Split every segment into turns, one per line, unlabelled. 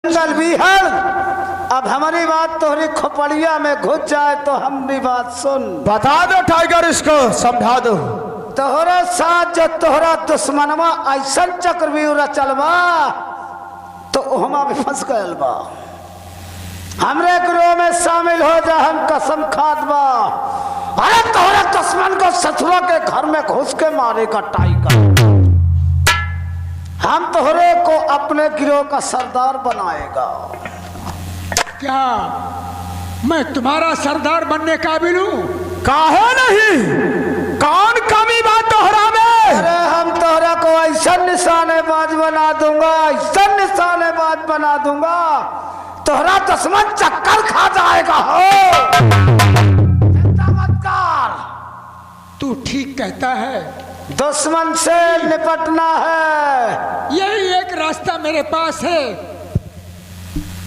जंगल भी है। अब हमारी बात तोहरी खोपड़िया में घुस जाए तो हम भी बात सुन।
बता दो टाइगर, इसको समझा दो।
तोहरा साथ जो तोहरा दुश्मनवा ऐसा चक्रव्यूह चलवा तो ओहमा भी फंस गयल बा। हमरे ग्रोह में शामिल हो जा, हम कसम खाद बा। अरे तोहरा दुश्मन को ससुरा के घर में घुस के मारेगा टाइगर। हम तोहरे को अपने गिरोह का सरदार बनाएगा।
क्या मैं तुम्हारा सरदार बनने काबिल हूँ?
काहे नहीं, कौन कमी बात तोहरा में?
अरे हम तोहरा को ऐसा निशानेबाज बना दूंगा, ऐसा निशानेबाज बना दूंगा, तोहरा दुश्मन चक्कर खा जाएगा। हो चिंता मत कर।
तू ठीक कहता है,
दुश्मन से निपटना है।
यही एक रास्ता मेरे पास है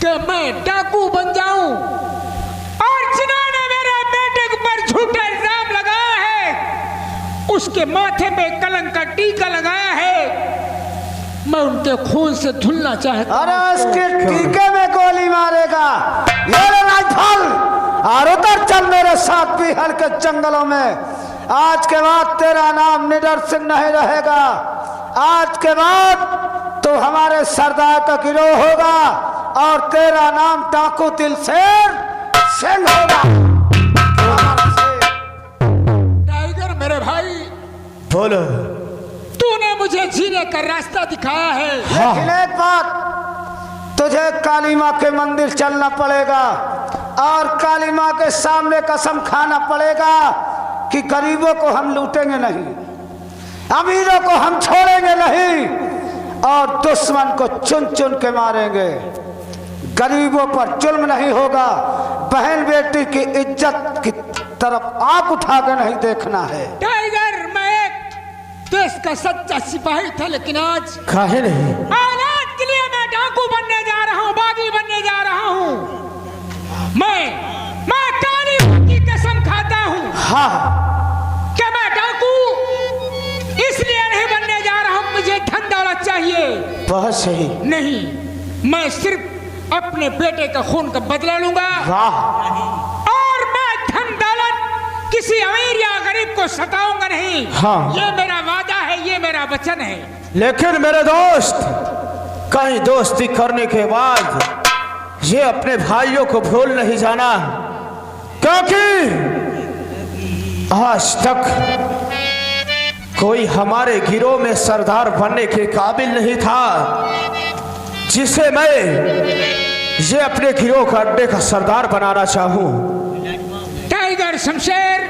कि मैं डाकू बन जाऊं और जिन्होंने मेरे बेटे पर झूठा इल्जाम लगाया है, उसके माथे पे कलंक का टीका लगाया है, मैं उनके खून से धुलना चाहता हूं।
अरे उसके टीके में गोली मारेगा। ये ले राइफल और उतर चल मेरे साथ बिहार के जंगलों में। आज के बाद तेरा नाम निडर सिंह नहीं रहेगा। आज के बाद तो हमारे सरदार का गिरोह होगा और तेरा नाम डाकू दिल सिंह होगा।
टाइगर मेरे भाई,
बोलो।
तूने मुझे जीने का रास्ता दिखाया है।
लेकिन एक बात, तुझे काली माँ के मंदिर चलना पड़ेगा और काली माँ के सामने कसम खाना पड़ेगा कि गरीबों को हम लूटेंगे नहीं, अमीरों को हम छोड़ेंगे नहीं और दुश्मन को चुन चुन के मारेंगे। गरीबों पर जुल्म नहीं होगा। बहन बेटी की इज्जत की तरफ आंख उठा के नहीं देखना है।
टाइगर, मैं एक देश का सच्चा सिपाही था, लेकिन आज
काहे नहीं?
औलाद के लिए मैं डाकू बनने जा रहा हूँ, बागी बनने जा रहा हूँ। मैं काली माँ की कसम खाता हूँ।
हाँ,
क्या मैं डाकू इसलिए नहीं बनने जा रहा हूँ मुझे धन दौलत चाहिए?
बहुत सही।
नहीं, मैं सिर्फ अपने बेटे का खून का बदला लूंगा।
वाह।
और मैं धन दौलत किसी अमीर या गरीब को सताऊंगा नहीं।
हाँ।
ये मेरा वादा है, ये मेरा वचन है।
लेकिन मेरे दोस्त, कहीं दोस्ती करने के बाद ये अपने भाइयों को भूल नहीं जाना, क्योंकि आज तक कोई हमारे गिरोह में सरदार बनने के काबिल नहीं था जिसे मैं ये अपने गिरोह का अड्डे का सरदार बनाना चाहूं।
टाइगर शमशेर,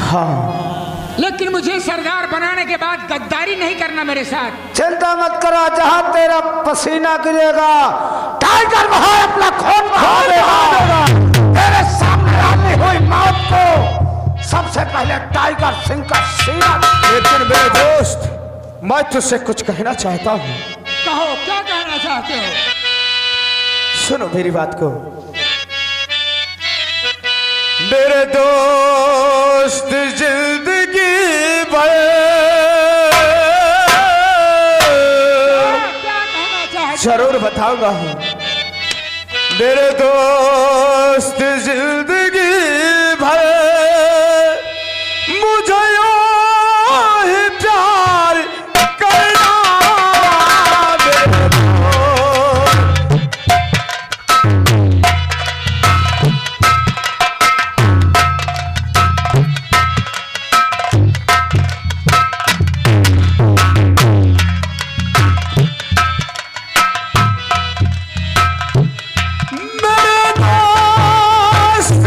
हाँ,
लेकिन मुझे सरदार बनाने के बाद गद्दारी नहीं करना मेरे साथ।
चिंता मत करो, जहां तेरा पसीना गिरेगा टाइगर वहां अपना खून बहाएगा। तेरे सामने आने हुई मौत को सबसे पहले टाइगर सिंह का सीना।
लेकिन मेरे दोस्त, मैं तुझसे कुछ कहना चाहता हूँ।
कहो, क्या कहना चाहते हो?
सुनो मेरी बात को। मेरे दोस्त जिंदगी भर
क्या कहना चाहते?
जरूर बताऊंगा। मेरे दोस्त जिंदगी भर मुझे यूं ही प्यार करना। मेरे दोस्त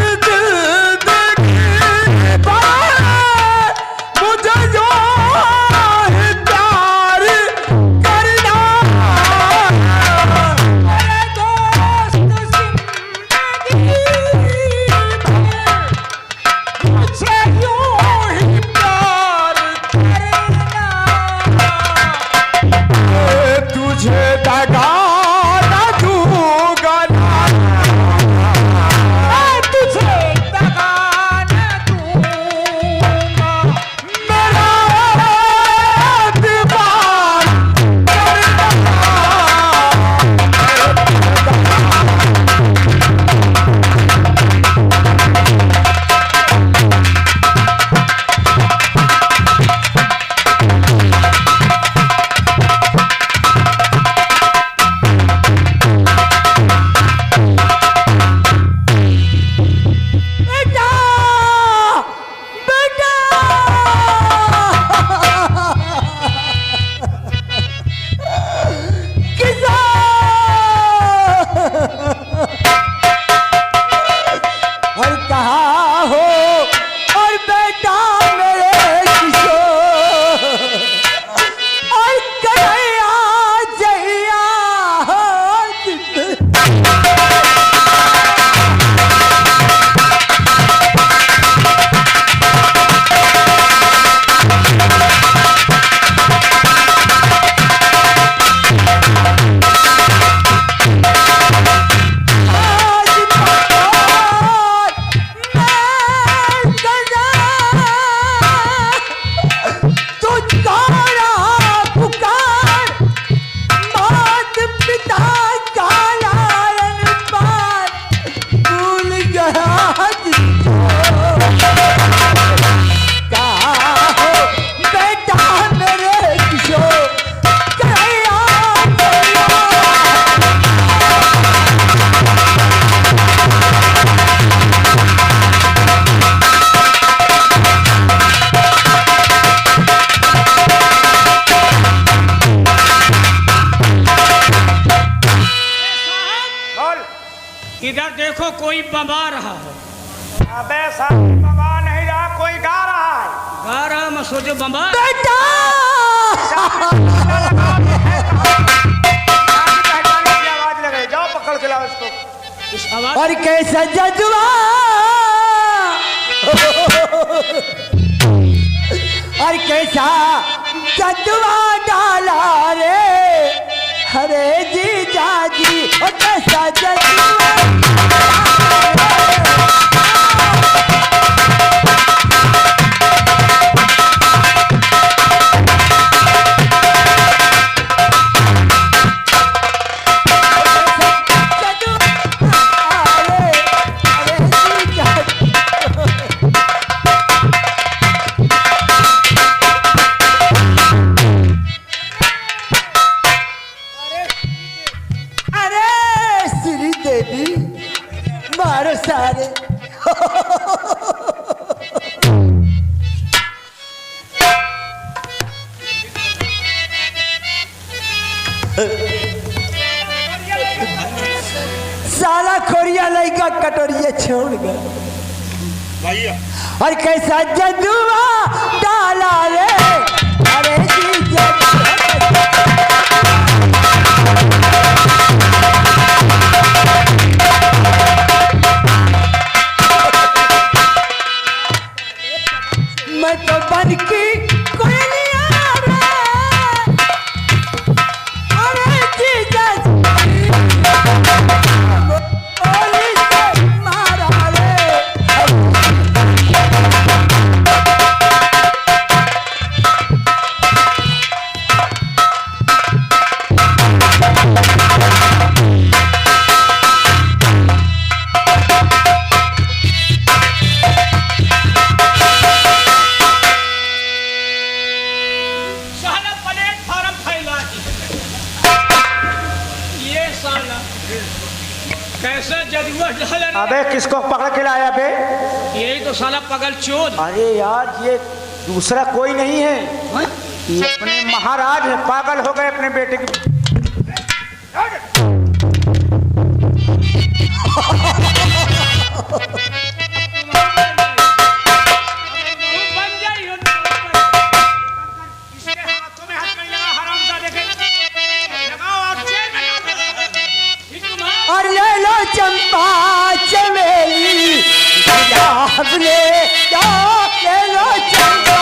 देखो कोई बमा रहा है।
अबे साहब बाबा नहीं रहा, कोई गा रहा है।
गा रहा मैं सोचो बमा।
बेटा
आवाज लगे, जाओ पकड़ के लाओ इसको।
इस आवाज
और कैसा जज्बा और कैसा जज्बा डाला रे हरे जीजा जी और कैसा जज्बा मारो सारे साला खोरिया लइका कटोरिया छोड़ गया और कैसा जदुआ डाला रे अरे जीजा मैं तो बन की कोयलिया रे अरे जीजा गोली से मारा रे
साला प्लेटफार्म फैला दी। ये साला कैसे जदुआ डाला।
अबे किसको पकड़ के लाया बे?
यही तो साला पगल चोद।
अरे यार ये दूसरा कोई नहीं है, ये अपने महाराज है, पागल हो गए अपने बेटे की।
बन जाई हो। इसके हाथों में हाथ नहीं लगा, हरामजादे के। लगाओ और जेल में डालो। ठीक तुम्हारा
और ले लो चंपा चमेली गुलाब ले जाओ ले लो चंपा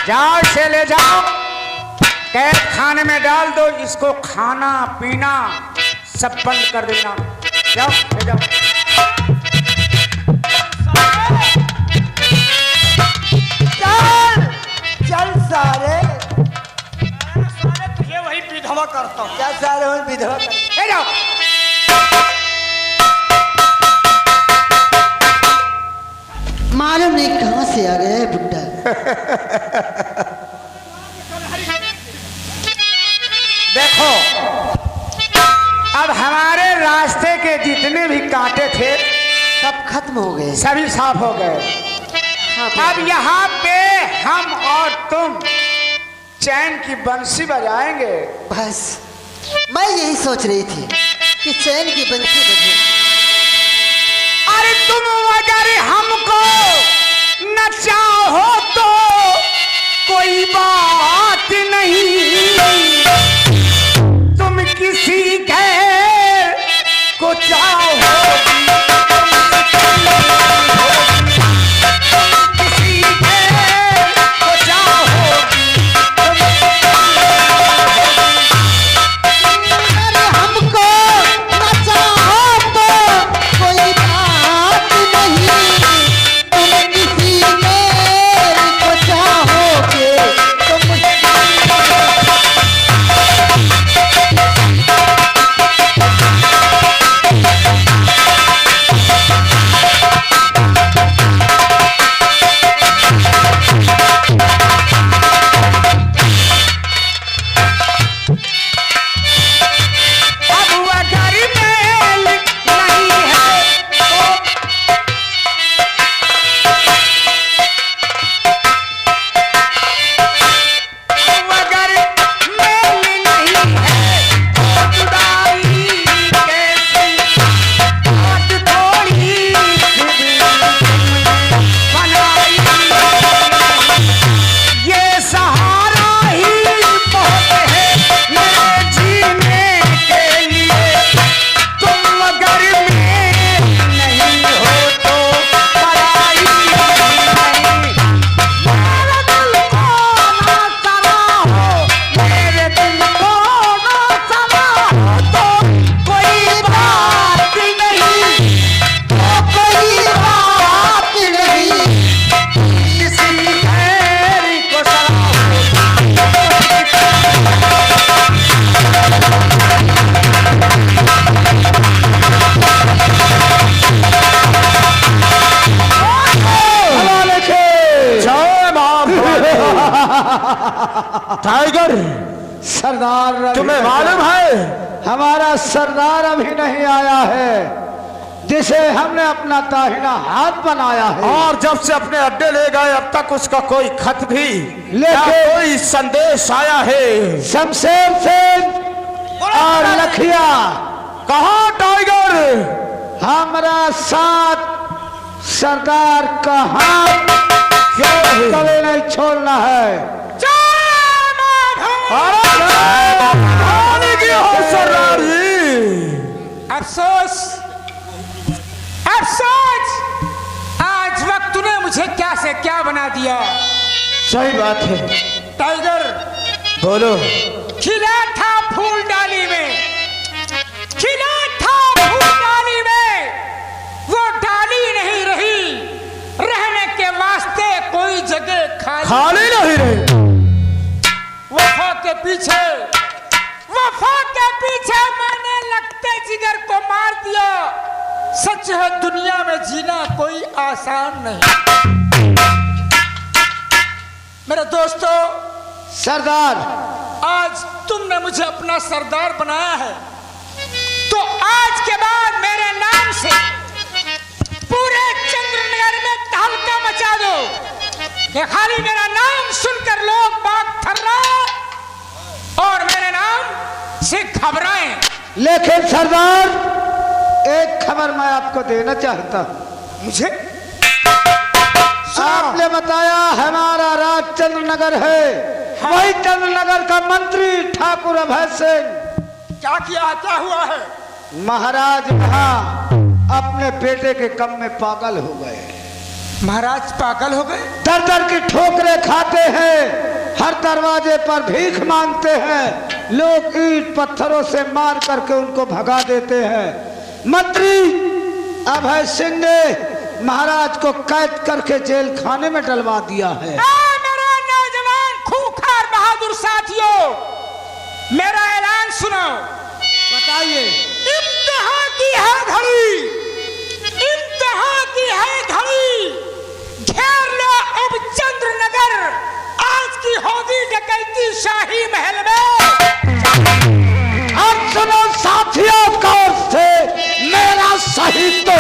जाओ इसे ले जाओ, कैद खाने में डाल दो, इसको खाना पीना सब बंद कर देना। जाओ ले जाओ।
चल चल सारे
साले तुझे वही विधवा करता हूँ।
क्या सारे हो विधवा कर
ले जाओ।
मालूम नहीं कहाँ से आ गया है बुड्ढा
देखो अब हमारे रास्ते के जितने भी कांटे थे
सब खत्म हो गए
सभी साफ हो गए। अब यहाँ पे हम और तुम चैन की बंसी बजाएंगे।
बस मैं यही सोच रही थी कि चैन की बंसी बजे।
अरे तुम अगर हमको न चाहो तो कोई बात नहीं, तुम किसी गैर को चाहोगी, किसी गैर को चाहोगी,
अरे हम टाइगर,
सरदार अभी
तुम्हें
नहीं
मालूम
आया।
है
हमारा सरदार अभी नहीं आया है, जिसे हमने अपना दाहिना हाथ बनाया है।
और जब से अपने अड्डे ले गए अब तक उसका कोई खत भी
लेकिन
कोई संदेश आया है?
शमशेर सिंह और लखिया,
कहाँ टाइगर?
हमारा साथ सरदार का हाथ
क्या है?
कभी नहीं छोड़ना है।
अरे की हो सरदार जी?
अफसोस, अफसोस, आज वक्त तूने मुझे क्या से क्या बना दिया।
सही बात है।
टाइगर,
बोलो।
खिला था फूल डाली में, खिला था फूल डाली में, वो डाली नहीं रही, रहने के वास्ते कोई जगह
खाली नहीं रहे।
वफा के पीछे, वफा के पीछे मैंने लगते जिगर को मार दिया। सच है दुनिया में जीना कोई आसान नहीं। मेरे दोस्तों,
सरदार,
आज तुमने मुझे अपना सरदार बनाया है, तो आज के बाद मेरे नाम से पूरे चंद्रनगर में तहलका मचा दो कि खाली मेरा नाम सुनकर लोग बाग थर्रा और मेरे नाम से घबराएं।
लेकिन सरदार, एक खबर मैं आपको देना चाहता हूं।
मुझे
आपने बताया हमारा राज चंद्रनगर है, वही चंद्रनगर का मंत्री ठाकुर अभय सिंह।
क्या किया, क्या हुआ है?
महाराज यहाँ अपने बेटे के कम में पागल हो गए।
महाराज पागल हो गए?
दर दर की ठोकरें खाते हैं, हर दरवाजे पर भीख मांगते हैं, लोग ईंट पत्थरों से मार करके उनको भगा देते हैं। मंत्री अभय सिंह ने महाराज को कैद करके जेल खाने में डलवा दिया है।
मेरा नौजवान खूंखार बहादुर साथियों, मेरा ऐलान सुनो।
बताइए।
इम्तिहा की है घड़ी, इम्तिहा की है घड़ी, घेर लो अब चंद्रनगर, आज की होगी डकैती शाही महल में।
अब सुनो साथियों, गौर से मेरा सही तो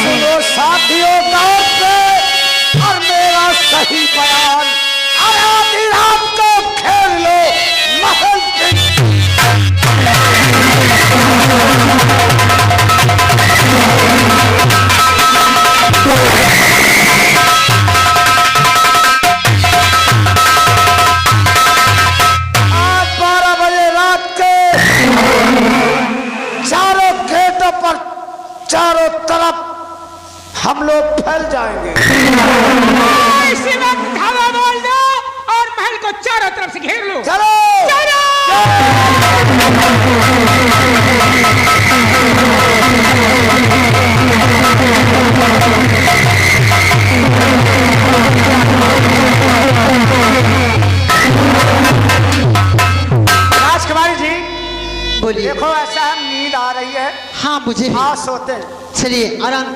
सुनो साथियों, गौर से और मेरा सही बयान। और आधी रात को खेल लो महल की। आज 12 बजे रात के चारों गेटों पर चारों तरफ हम लोग फैल जाएंगे।
इसी वक्त हवा बोल दो और महल को चारों तरफ से घेर लो।
चलो,
राजकुमारी जी,
बोलिए।
देखो ऐसा है, नींद आ रही है,
हाँ मुझे भी।
आज सोते हैं।
चलिए आराम।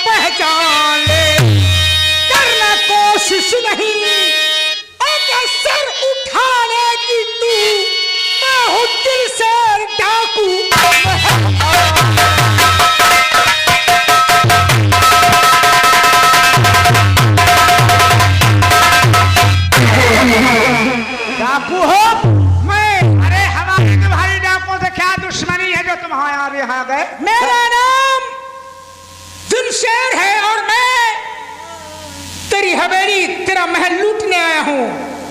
पहचान तेरा महल लूटने आया हूँ।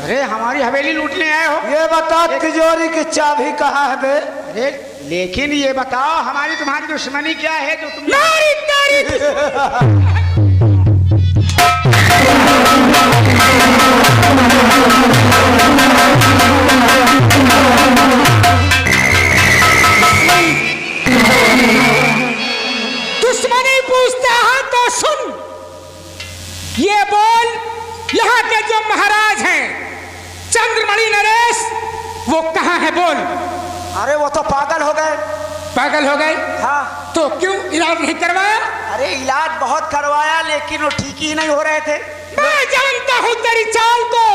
अरे हमारी हवेली लूटने आए हो?
ये बता तिजोरी की चाबी कहाँ है बे?
अरे लेकिन ये बताओ हमारी तुम्हारी दुश्मनी क्या है जो तुम
नारी नारी दुश्मनी पूछता है तो सुन, ये बोल यहाँ के जो महाराज हैं चंद्रमणि नरेश वो कहाँ है बोल।
अरे वो तो पागल हो गए।
पागल हो गए?
हाँ।
तो क्यों इलाज नहीं करवाया?
अरे इलाज बहुत करवाया लेकिन वो ठीक ही नहीं हो रहे थे।
मैं जानता हूँ तेरी चाल को।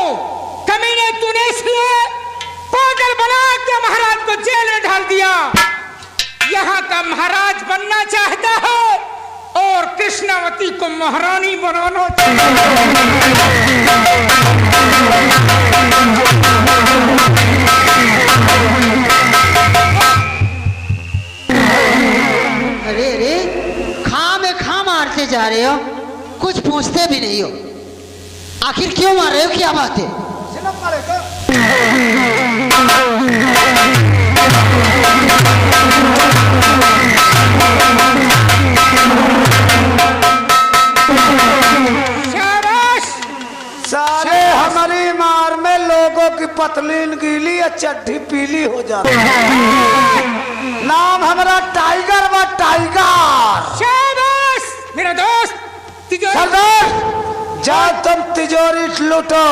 कमीने तूने इसलिए पागल बना के महाराज को जेल में डाल दिया। यहाँ का महाराज बनना चाहता है और कृष्णावती को महारानी बनाना
अरे अरे खा मारते जा रहे हो, कुछ पूछते भी नहीं हो। आखिर क्यों मार रहे हो, क्या बात है?
शाबाश।
साले हमारी मार में लोगों की पतलीन गीली या चड्ढी पीली हो जाती है। नाम हमारा टाइगर व टाइगर।
शाबाश मेरा दोस्त। तिजोरी
सरदार जाओ तुम तिजोरी लूटो।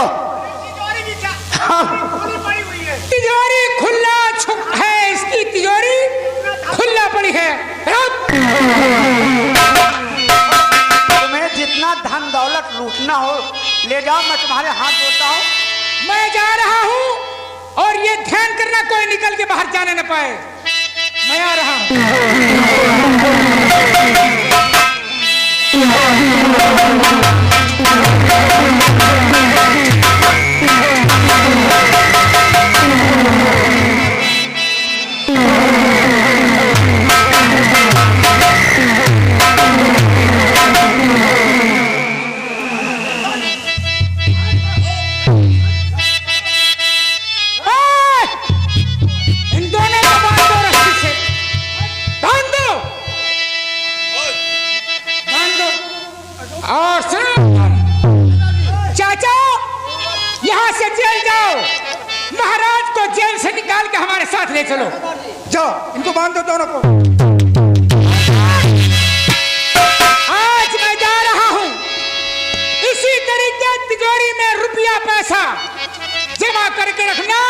तिजोरी खुला छुप है, इसकी तिजोरी खुला पड़ी है।
तुम्हें जितना धन दौलत लूटना हो ले जाओ, मैं तुम्हारे हाथ जोड़ता हूँ।
मैं जा रहा हूँ और ये ध्यान करना कोई निकल के बाहर जाने न पाए। मैं आ रहा हूँ। इन दोनों को बांध दो, रस्सी से बांध दो, बांध दो। और सुनो चाचा, यहाँ से जेल जाओ, महाराज को जेल से निकाल के हमारे साथ ले चलो। जाओ, इनको बांध दो दोनों को। आज मैं जा रहा हूँ, इसी तरीके तिजोरी में रुपया पैसा जमा करके रखना,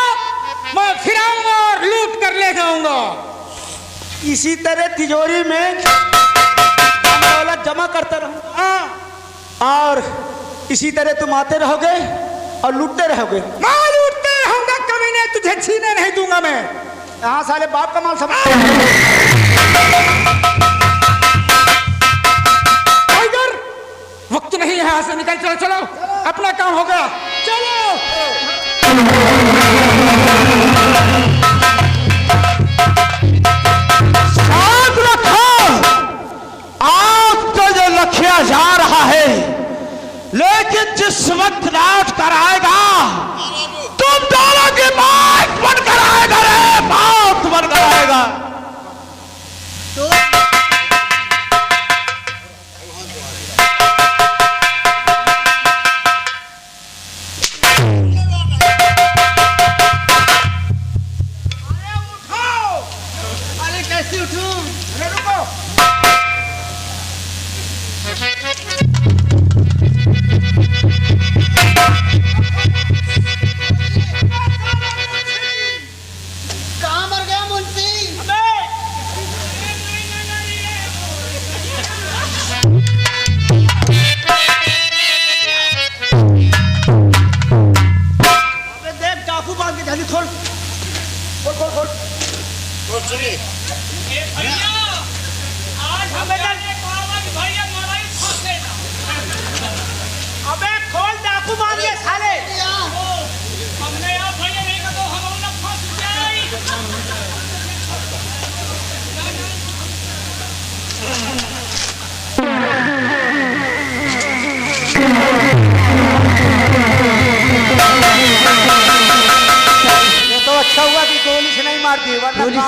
मैं फिर आऊंगा और लूट कर ले जाऊंगा।
इसी तरह तिजोरी में दौलत जमा करता रहूंगा और इसी तरह तुम आते रहोगे और लूटते रहोगे।
मैं लूटते रहूंगा, कमीने तुझे छीने नहीं दूंगा मैं।
यहाँ साले बाप का माल समझ।
टाइगर, वक्त नहीं है, यहाँ से निकल चलो। चलो, अपना काम हो गया, चलो।
साथ रखो, आज तो जो लखिया जा रहा है, लेकिन जिस वक्त लौट कर आएगा तुम दोनों की मौत बनकर आएगा रे, मौत बनकर आएगा।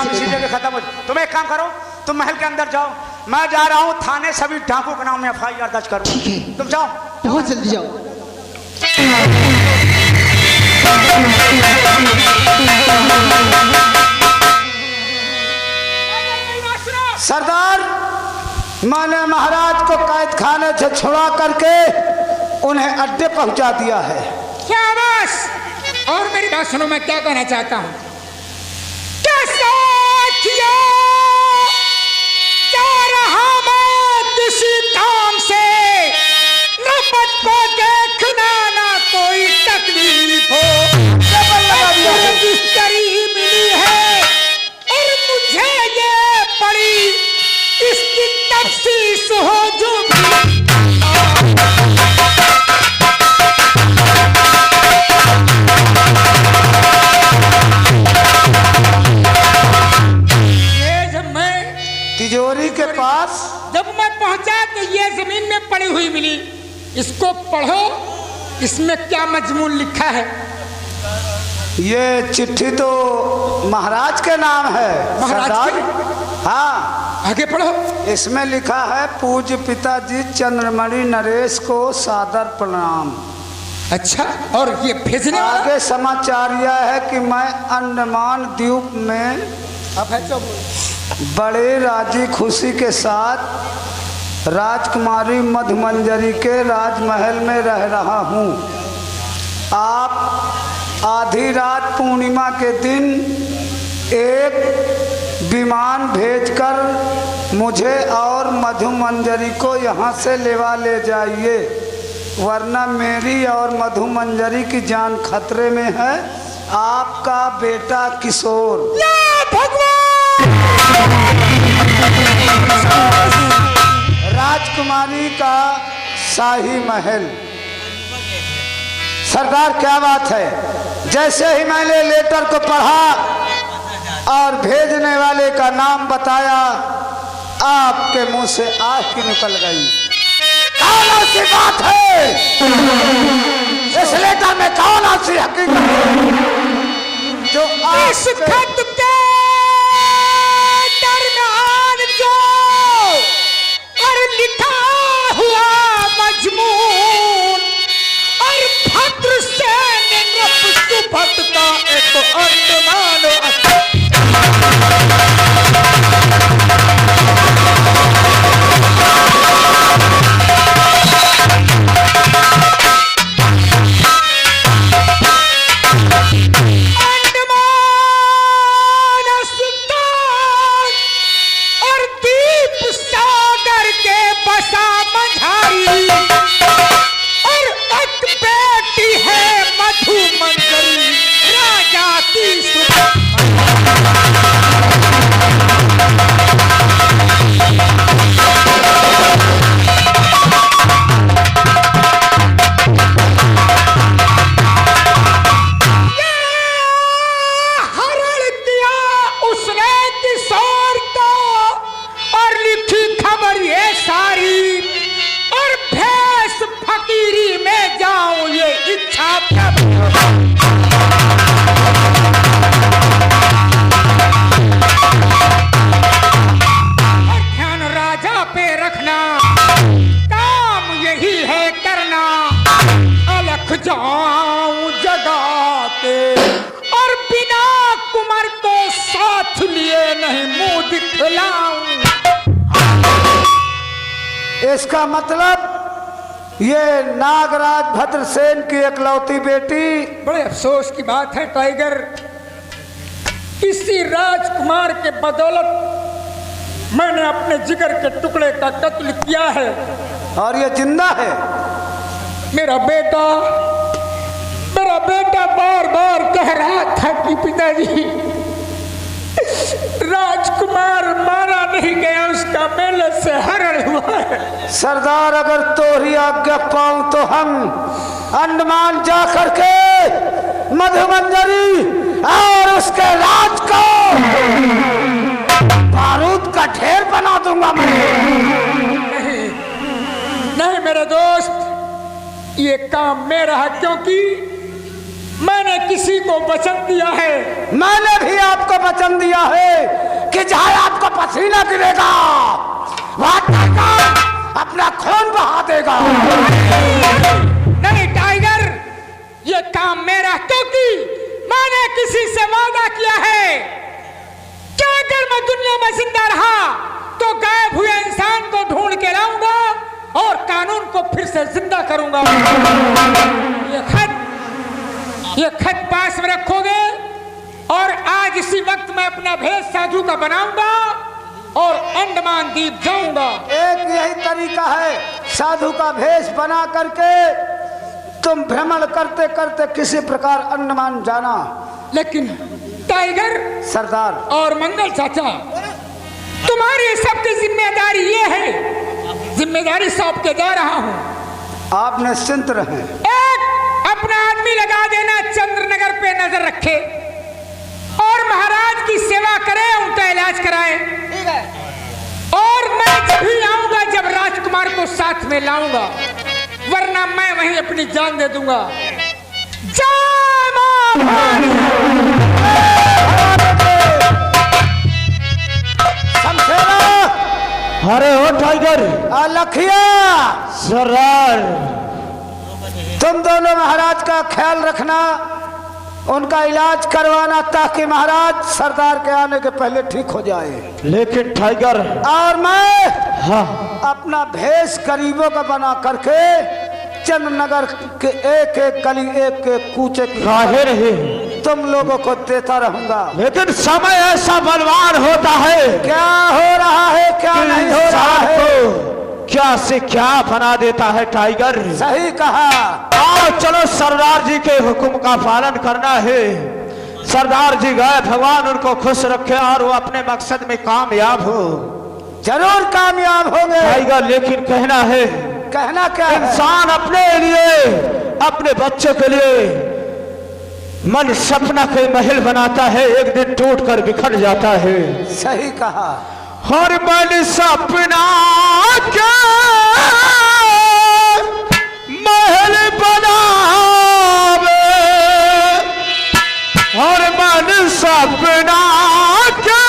से
इसी
बेटा।
जगह खत्म हो। तुम एक काम करो, तुम महल के अंदर जाओ, मैं जा रहा हूँ थाने सभी डाकू के नाम में FIR दर्ज करूँ।
ठीक है।
तुम जाओ।
बहुत जल्दी जाओ।
सरदार, मैंने महाराज को कैद खाने से छुड़ा करके उन्हें अड्डे पहुंचा दिया है।
शाबाश। और मेरी बात सुनो, मैं क्या कहना चाहता हूं जा रहा मैं किसी काम से, नौबत को देखना ना कोई तकलीफ हो। बिस्तरी मिली है और मुझे ये पड़ी, इसकी तफसीस हो जो
तिजोरी के पास
जब मैं पहुंचा तो ये जमीन में पड़ी हुई मिली। इसको पढ़ो, इसमें क्या मजमून लिखा है।
ये चिट्ठी तो महाराज के नाम है।
महाराज
सरदार,
के?
हाँ,
आगे पढ़ो।
इसमें लिखा है पूज्य पिताजी चंद्रमणि नरेश को सादर प्रणाम।
अच्छा, और ये भेजने वाला?
आगे समाचार यह है कि मैं अंडमान द्वीप में
अब है तो
बड़े राजी खुशी के साथ राजकुमारी मधुमंजरी के राजमहल में रह रहा हूँ। आप आधी रात पूर्णिमा के दिन एक विमान भेजकर मुझे और मधुमंजरी को यहाँ से लेवा ले जाइए, वरना मेरी और मधुमंजरी की जान खतरे में है। आपका बेटा किशोर। राजकुमारी का शाही महल। सरदार, क्या बात है। जैसे ही मैंने लेटर को पढ़ा और भेजने वाले का नाम बताया, आपके मुंह से आह की निकल गई। कौन सी बात है इस लेटर में? कौन सी हकीकत है जो
इस खत के दरमियान जो और लिखा हुआ मजमून और भद्र सेन सुभट का एक अंडमान जाऊं जगा के और बिना कुमार को साथ लिए नहीं मुंह दिखलाऊं।
इसका मतलब ये नागराज भद्रसेन की एकलौती बेटी।
बड़े अफसोस की बात है टाइगर, इसी राजकुमार के बदौलत मैंने अपने जिगर के टुकड़े का कत्ल किया है।
और ये जिंदा है।
मेरा बेटा बार बार कह रहा था कि पिताजी राजकुमार मारा नहीं गया, उसका मेले से हरण हुआ है।
सरदार, अगर तोरी आज्ञा पाऊं तो हम अंडमान जा करके मधुमंजरी और उसके राज को बारूद का ढेर बना दूंगा मैं।
नहीं मेरे दोस्त, ये काम मेरा है, क्योंकि मैंने किसी को वचन दिया है,
मैंने भी आपको वचन दिया है कि जहाँ आपका पसीना गिरेगा वहाँ टाइगर अपना खून बहा देगा।
नहीं टाइगर, ये काम मेरा, क्योंकि मैंने किसी से वादा किया है कि अगर मैं दुनिया में जिंदा रहा तो गायब हुए इंसान को ढूंढ के लाऊंगा और कानून को फिर से जिंदा करूंगा। ये खत पास में रखोगे और आज इसी वक्त मैं अपना भेष साधु का बनाऊंगा और अंडमान द्वीप जाऊंगा।
एक यही तरीका है साधु का भेष बना करके तुम भ्रमण करते करते किसी प्रकार अंडमान जाना।
लेकिन टाइगर
सरदार
और मंगल चाचा, तुम्हारी सबकी जिम्मेदारी ये है, जिम्मेदारी सौंप के जा रहा हूं।
आप निश्चिंत रहें।
एक अपना आदमी लगा देना, चंद्रनगर पे नजर रखे और महाराज की सेवा करे, उनका इलाज कराए। ठीक है। और मैं जब ही आऊंगा जब राजकुमार को साथ में लाऊंगा, वरना मैं वहीं अपनी जान दे दूंगा। जय मां भवानी।
अरे ओ टाइगर,
लखिया,
सरदार,
तुम दोनों महाराज का ख्याल रखना, उनका इलाज करवाना ताकि महाराज सरदार के आने के पहले ठीक हो जाए।
लेकिन टाइगर,
और मैं
हाँ,
अपना भेष गरीबों का बना करके चंद्रनगर के एक एक गली, एक एक कूचे की
काहे रहे,
तुम लोगों को देता रहूंगा।
लेकिन समय ऐसा बलवान होता है,
क्या हो रहा है क्या नहीं हो रहा है,
क्या से क्या बना देता है टाइगर।
सही कहा।
आओ चलो, सरदार जी के हुक्म का पालन करना है। सरदार जी गए, भगवान उनको खुश रखे और वो अपने मकसद में कामयाब हो।
जरूर कामयाब होंगे
टाइगर, लेकिन कहना है,
कहना क्या है?
इंसान अपने लिए, अपने बच्चे के लिए मन सपना के महल बनाता है, एक दिन टूट कर बिखर जाता है।
सही कहा।
हर मन सपना के महल बनावे, हर मन सपना के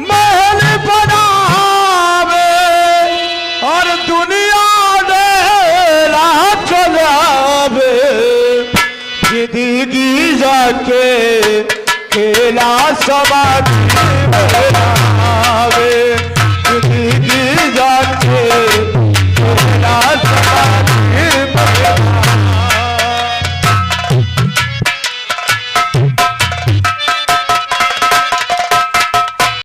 महल बनावे, और दुनिया देला चलावे, जिंदगी जाके खेला समाधि बनावे, जिंदगी जाके